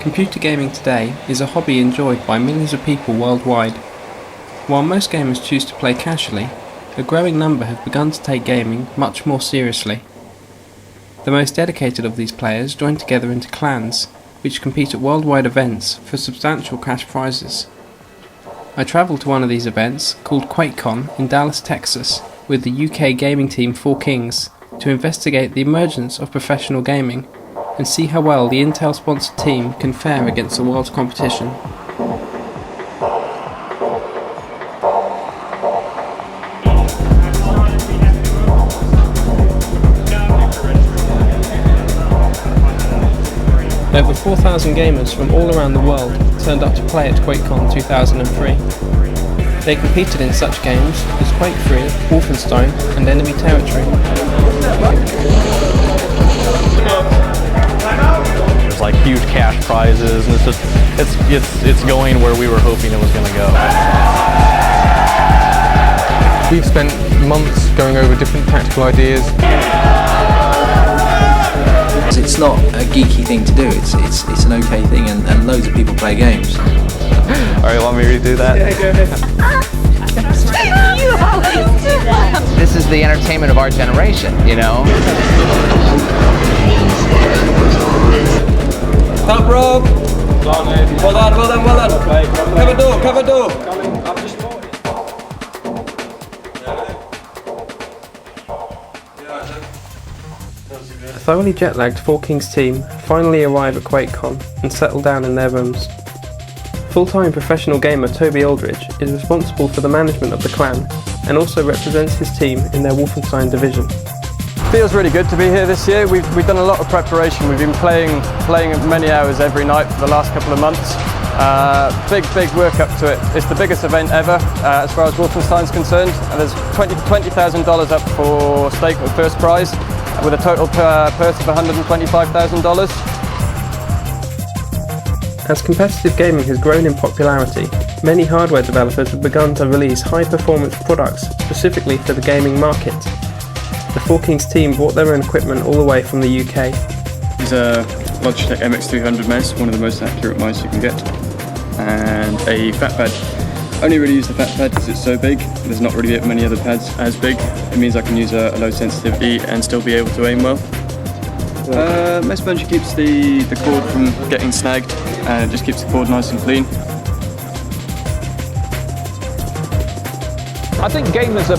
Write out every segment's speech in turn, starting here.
Computer gaming today is a hobby enjoyed by millions of people worldwide. While most gamers choose to play casually, a growing number have begun to take gaming much more seriously. The most dedicated of these players join together into clans, which compete at worldwide events for substantial cash prizes. I travelled to one of these events, called QuakeCon in Dallas, Texas, with the UK gaming team 4Kings, to investigate the emergence of professional gaming and see how well the Intel-sponsored team can fare against the world's competition. Over 4,000 gamers from all around the world turned up to play at QuakeCon 2003. They competed in such games as Quake 3, Wolfenstein and Enemy Territory. There's like huge cash prizes, and it's going where we were hoping it was going to go. We've spent months going over different tactical ideas. It's not a geeky thing to do, it's an okay thing, and loads of people play games. Alright, want me to redo that? Yeah, go ahead. This is the entertainment of our generation, you know? Top rope! Well done. Cover door! A thoroughly jet-lagged Four Kings team finally arrive at QuakeCon and settle down in their rooms. Full-time professional gamer Toby Aldridge is responsible for the management of the clan and also represents his team in their Wolfenstein division. Feels really good to be here this year. We've done a lot of preparation. We've been playing many hours every night for the last couple of months. Big work up to it. It's the biggest event ever as far as Wolfenstein's concerned. And there's $20,000 up for stake for first prize, with a total purse of $125,000. As competitive gaming has grown in popularity, many hardware developers have begun to release high-performance products specifically for the gaming market. The Four Kings team brought their own equipment all the way from the UK. It's a Logitech MX300 mouse, one of the most accurate mice you can get, and a fat pad. I only really use the fat pad because it's so big. There's not really many other pads as big. It means I can use a low sensitivity and still be able to aim well. Mesh Sponge keeps the cord from getting snagged, and it just keeps the cord nice and clean. I think gamers are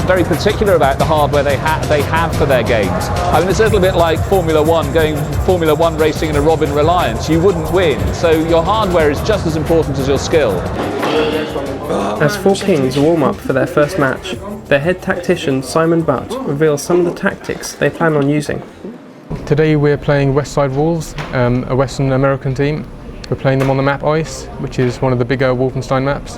very particular about the hardware they have for their games. I mean, it's a little bit like Formula One, going Formula One racing in a Robin Reliance. You wouldn't win, so your hardware is just as important as your skill. As Four Kings warm up for their first match, their head tactician Simon Butt reveals some of the tactics they plan on using. Today we're playing Westside Wolves, a Western American team. We're playing them on the map Ice, which is one of the bigger Wolfenstein maps.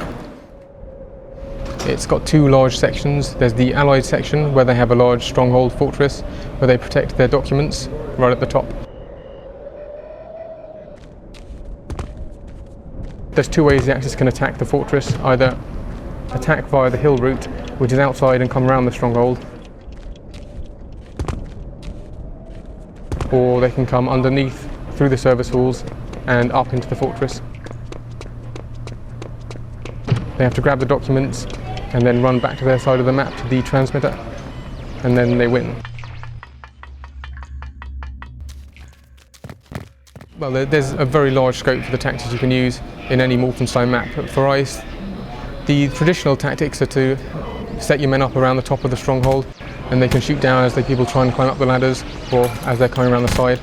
It's got two large sections. There's the Allied section, where they have a large stronghold fortress, where they protect their documents, right at the top. There's two ways the Axis can attack the fortress: either attack via the hill route, which is outside and come around the stronghold, or they can come underneath through the service halls and up into the fortress. They have to grab the documents and then run back to their side of the map to the transmitter, and then they win. Well, there's a very large scope for the tactics you can use in any Wolfenstein map. But for Ice, the traditional tactics are to set your men up around the top of the stronghold, and they can shoot down as the people try and climb up the ladders, or as they're coming around the side.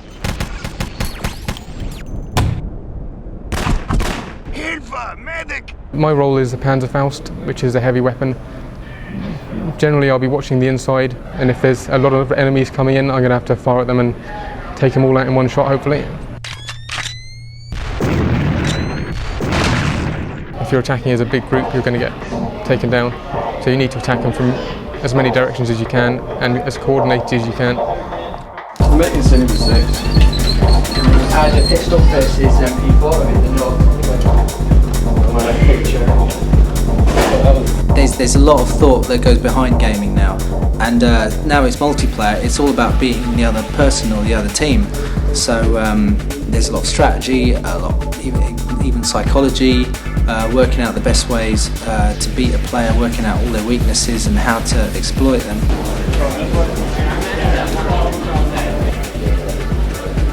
My role is the Panzerfaust, which is a heavy weapon. Generally I'll be watching the inside, and if there's a lot of enemies coming in, I'm going to have to fire at them and take them all out in one shot, hopefully. If you're attacking as a big group, you're going to get taken down. So you need to attack them from as many directions as you can, and as coordinated as you can. I'm making Cinema 6. And the pistol versus MP4 in the north. There's a lot of thought that goes behind gaming now, and now it's multiplayer. It's all about beating the other person or the other team. So There's a lot of strategy, a lot even psychology, working out the best ways to beat a player, working out all their weaknesses and how to exploit them.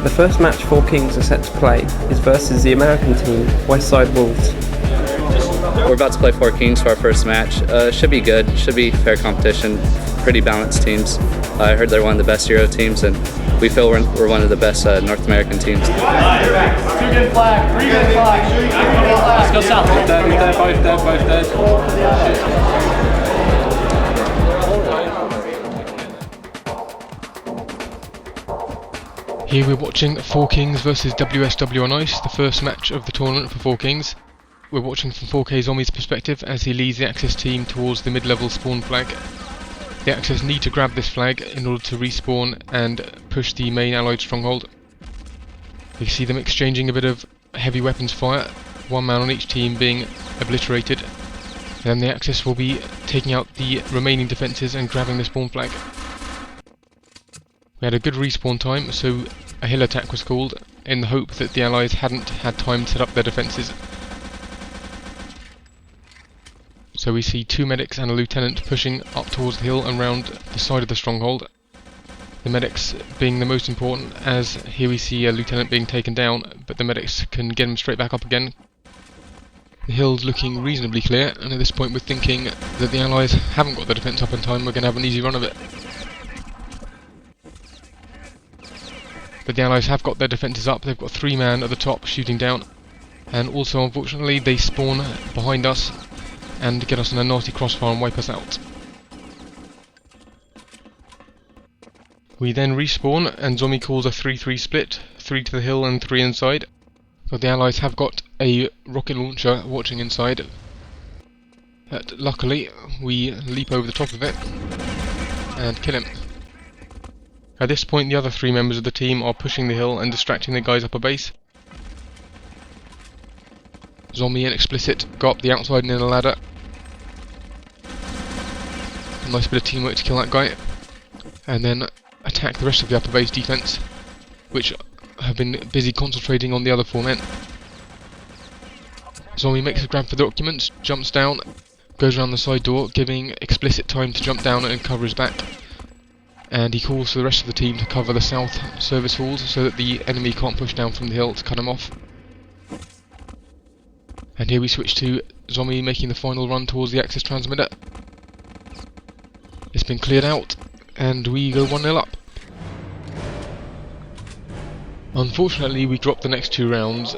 The first match Four Kings are set to play is versus the American team, Westside Wolves. We're about to play Four Kings for our first match. Should be good, should be fair competition, pretty balanced teams. I heard they're one of the best Euro teams, and we feel we're one of the best North American teams. 2 good flag, 3 good flag. Let's go south. Both dead. Here we're watching Four Kings versus WSW on ice, the first match of the tournament for Four Kings. We're watching from 4K Zommy's perspective as he leads the Axis team towards the mid-level spawn flag. The Axis need to grab this flag in order to respawn and push the main allied stronghold. We see them exchanging a bit of heavy weapons fire, one man on each team being obliterated. Then the Axis will be taking out the remaining defences and grabbing the spawn flag. We had a good respawn time, so a hill attack was called in the hope that the allies hadn't had time to set up their defences. So we see 2 medics and a lieutenant pushing up towards the hill and round the side of the stronghold. The medics being the most important, as here we see a lieutenant being taken down, but the medics can get him straight back up again. The hill's looking reasonably clear, and at this point we're thinking that the allies haven't got the defence up in time, we're going to have an easy run of it. But the allies have got their defences up, they've got 3 men at the top shooting down, and also unfortunately they spawn behind us and get us in a nasty crossfire and wipe us out. We then respawn and Zommy calls a 3-3 split, 3 to the hill and 3 inside. But the allies have got a rocket launcher watching inside. But luckily we leap over the top of it and kill him. At this point the other 3 members of the team are pushing the hill and distracting the guys up a base. Zommy and Explicit go up the outside near the ladder. A nice bit of teamwork to kill that guy. And then attack the rest of the upper base defense, which have been busy concentrating on the other 4 men. Zommy makes a grab for the documents, jumps down, goes around the side door, giving Explicit time to jump down and cover his back. And he calls for the rest of the team to cover the south service halls so that the enemy can't push down from the hill to cut him off. And here we switch to Zommy making the final run towards the Axis transmitter. It's been cleared out, and we go 1-0 up. Unfortunately, we dropped the next 2 rounds,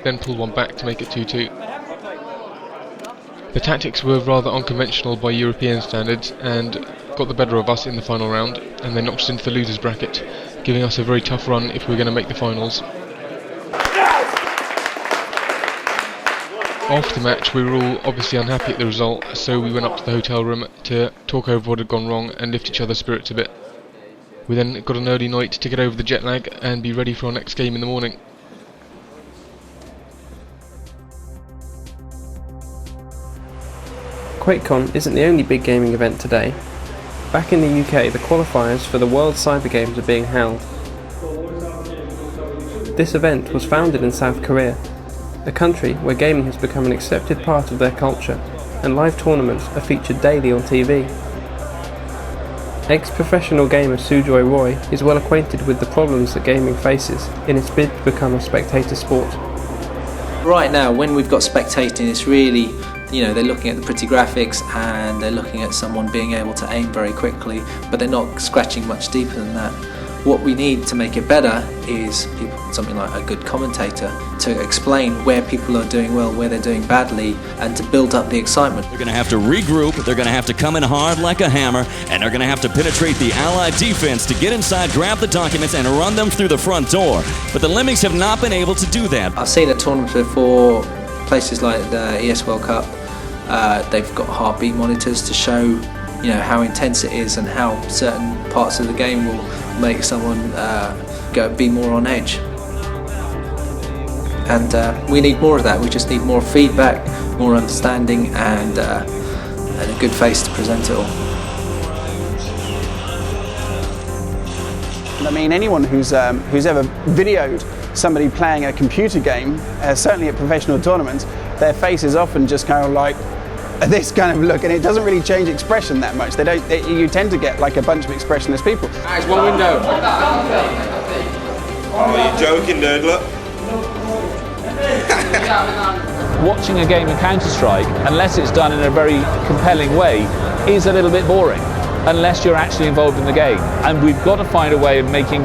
then pulled one back to make it 2-2. The tactics were rather unconventional by European standards, and got the better of us in the final round, and they knocked us into the losers bracket, giving us a very tough run if we were going to make the finals. After the match we were all obviously unhappy at the result, so we went up to the hotel room to talk over what had gone wrong and lift each other's spirits a bit. We then got an early night to get over the jet lag and be ready for our next game in the morning. QuakeCon isn't the only big gaming event today. Back in the UK, the qualifiers for the World Cyber Games are being held. This event was founded in South Korea, a country where gaming has become an accepted part of their culture, and live tournaments are featured daily on TV. Ex-professional gamer Sujoy Roy is well acquainted with the problems that gaming faces in its bid to become a spectator sport. Right now, when we've got spectating, it's really, they're looking at the pretty graphics and they're looking at someone being able to aim very quickly, but they're not scratching much deeper than that. What we need to make it better is something like a good commentator to explain where people are doing well, where they're doing badly, and to build up the excitement. They're going to have to regroup, they're going to have to come in hard like a hammer, and they're going to have to penetrate the Allied defense to get inside, grab the documents, and run them through the front door. But the Lemmings have not been able to do that. I've seen at tournaments before, places like the ESWC Cup, they've got heartbeat monitors to show how intense it is and how certain parts of the game will make someone be more on edge. And we need more of that. We just need more feedback, more understanding, and a good face to present it all. I mean, anyone who's ever videoed somebody playing a computer game, certainly at professional tournaments, their face is often just kind of like this kind of look, and it doesn't really change expression that much. You tend to get like a bunch of expressionless people. Nice, one window. Oh, you're joking, dude, look. Watching a game of Counter-Strike, unless it's done in a very compelling way, is a little bit boring, unless you're actually involved in the game. And we've got to find a way of making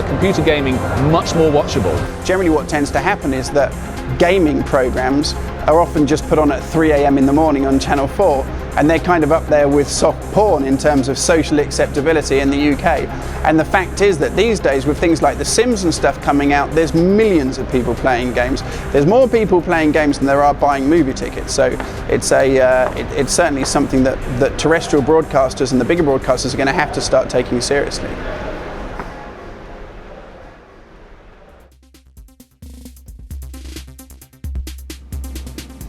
computer gaming much more watchable. Generally what tends to happen is that gaming programs are often just put on at 3 AM in the morning on Channel 4, and they're kind of up there with soft porn in terms of social acceptability in the UK. And the fact is that these days, with things like The Sims and stuff coming out, there's millions of people playing games. There's more people playing games than there are buying movie tickets. So it's certainly something that terrestrial broadcasters and the bigger broadcasters are going to have to start taking seriously.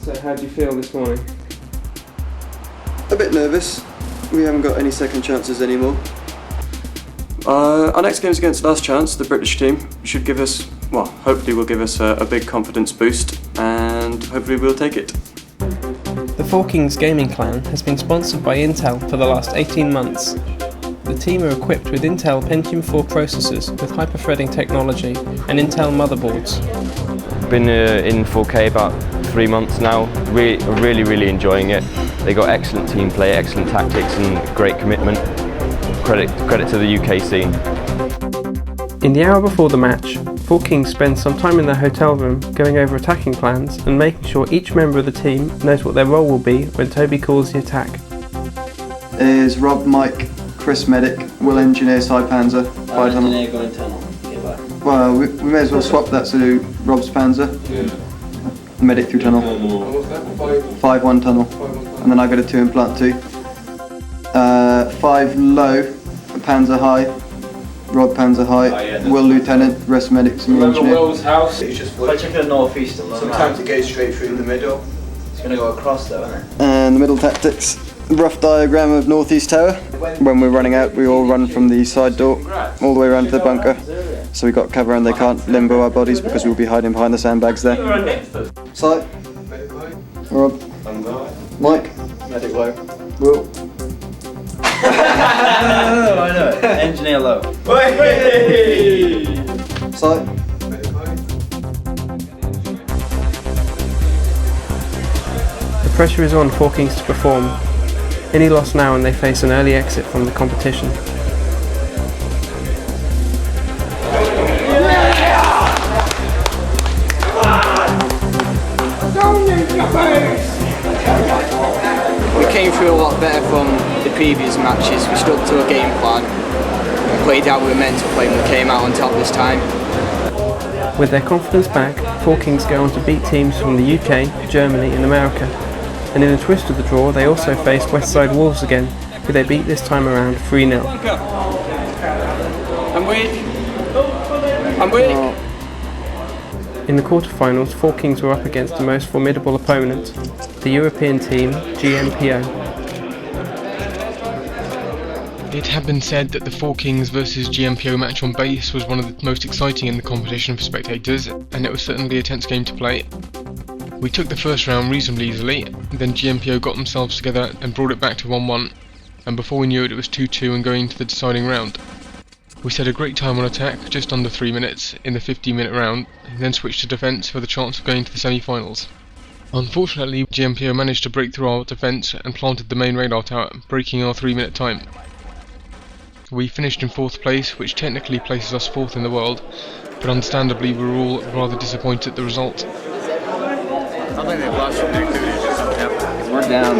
So how do you feel this morning? A bit nervous. We haven't got any second chances anymore. Our next game is against LastChance, the British team. Should give us, well, hopefully will give us a big confidence boost, and hopefully we'll take it. The Four Kings gaming clan has been sponsored by Intel for the last 18 months. The team are equipped with Intel Pentium 4 processors with hyperthreading technology and Intel motherboards. Been in 4K about 3 months now, really enjoying it. They got excellent team play, excellent tactics and great commitment. Credit to the UK scene. In the hour before the match, Four Kings spend some time in their hotel room going over attacking plans and making sure each member of the team knows what their role will be when Toby calls the attack. Is Rob, Mike, Chris Medic, Will Engineer, Side Panzer, Fire Tunnel. Engineer going tunnel. Well, we may as well swap that to Rob's Panzer. Yeah. Medic through tunnel. 5-1 tunnel. And then I go to 2 implant 2. 5 low, Panzer high, Rob Panzer high, Will Lieutenant, rest medics and Remember engineer. Will's house? It's just if I check the northeast alone. Sometimes it goes straight through the middle. It's going to go across though, isn't it? And the middle tactics. Rough diagram of northeast tower. When we're running out, we all run from the side door all the way around to the bunker. So we got cover and they can't limbo our bodies because we'll be hiding behind the sandbags there. Side. Rob. Mike. Medic low. Will. No, I know it. Engineer low. Side. The pressure is on Four Kings to perform. Any loss now and they face an early exit from the competition. We came through a lot better from the previous matches. We stuck to a game plan and played how we were meant to play and we came out on top this time. With their confidence back, Four Kings go on to beat teams from the UK, Germany and America. And in a twist of the draw, they also faced Westside Wolves again, who they beat this time around 3-0. I'm weak. I'm weak. In the quarterfinals, Four Kings were up against the most formidable opponent, the European team GMPO. It had been said that the Four Kings versus GMPO match on base was one of the most exciting in the competition for spectators, and it was certainly a tense game to play. We took the first round reasonably easily, then GMPO got themselves together and brought it back to 1-1, and before we knew it, it was 2-2 and going to the deciding round. We set a great time on attack, just under 3 minutes, in the 15-minute round, and then switched to defence for the chance of going to the semi-finals. Unfortunately, GMPO managed to break through our defence and planted the main radar tower, breaking our 3-minute time. We finished in 4th place, which technically places us 4th in the world, but understandably we were all rather disappointed at the result. I think they've lost some activities. We're down.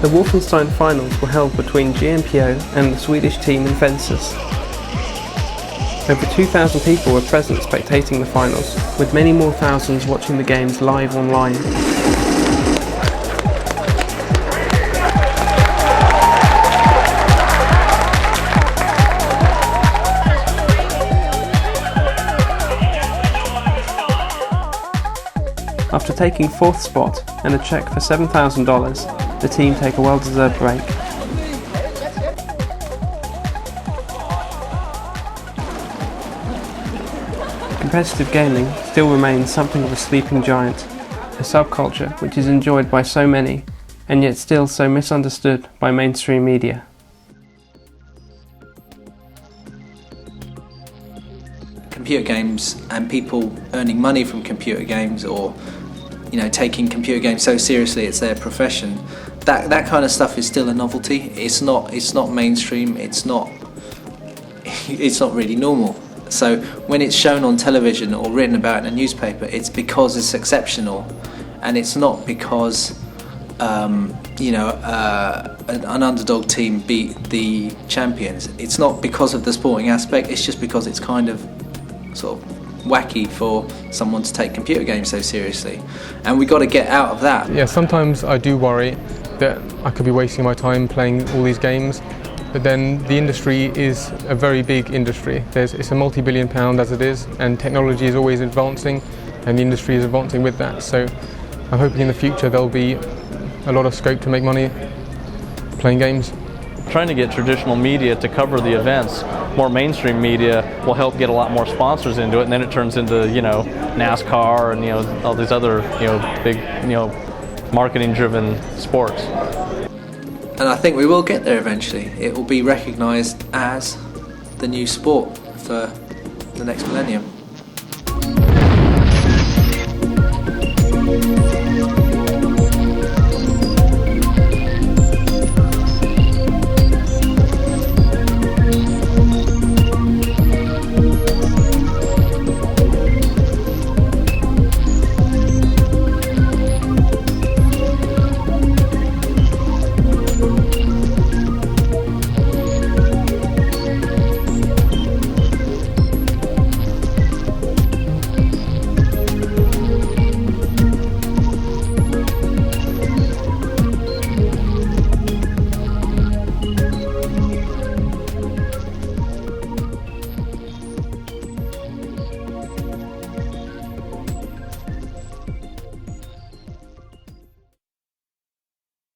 The Wolfenstein finals were held between GMPO and the Swedish team iNfensus. Over 2,000 people were present spectating the finals, with many more thousands watching the games live online. After taking 4th spot and a cheque for $7,000, the team take a well-deserved break. competitive gaming still remains something of a sleeping giant, a subculture which is enjoyed by so many and yet still so misunderstood by mainstream media. Computer games and people earning money from computer games, or taking computer games so seriously it's their profession, that kind of stuff is still a novelty. It's not mainstream. It's not really normal. So when it's shown on television or written about in a newspaper, it's because it's exceptional, and it's not because an underdog team beat the champions. It's not because of the sporting aspect. It's just because it's kind of sort of wacky for someone to take computer games so seriously, and we got to get out of that. Yeah, sometimes I do worry that I could be wasting my time playing all these games, but then the industry is a very big industry. It's a multi-billion pound as it is, and technology is always advancing, and the industry is advancing with that. So I'm hoping in the future there'll be a lot of scope to make money playing games. Trying to get traditional media to cover the events, more mainstream media will help get a lot more sponsors into it, and then it turns into NASCAR and all these other big marketing-driven sports. And I think we will get there eventually. It will be recognised as the new sport for the next millennium.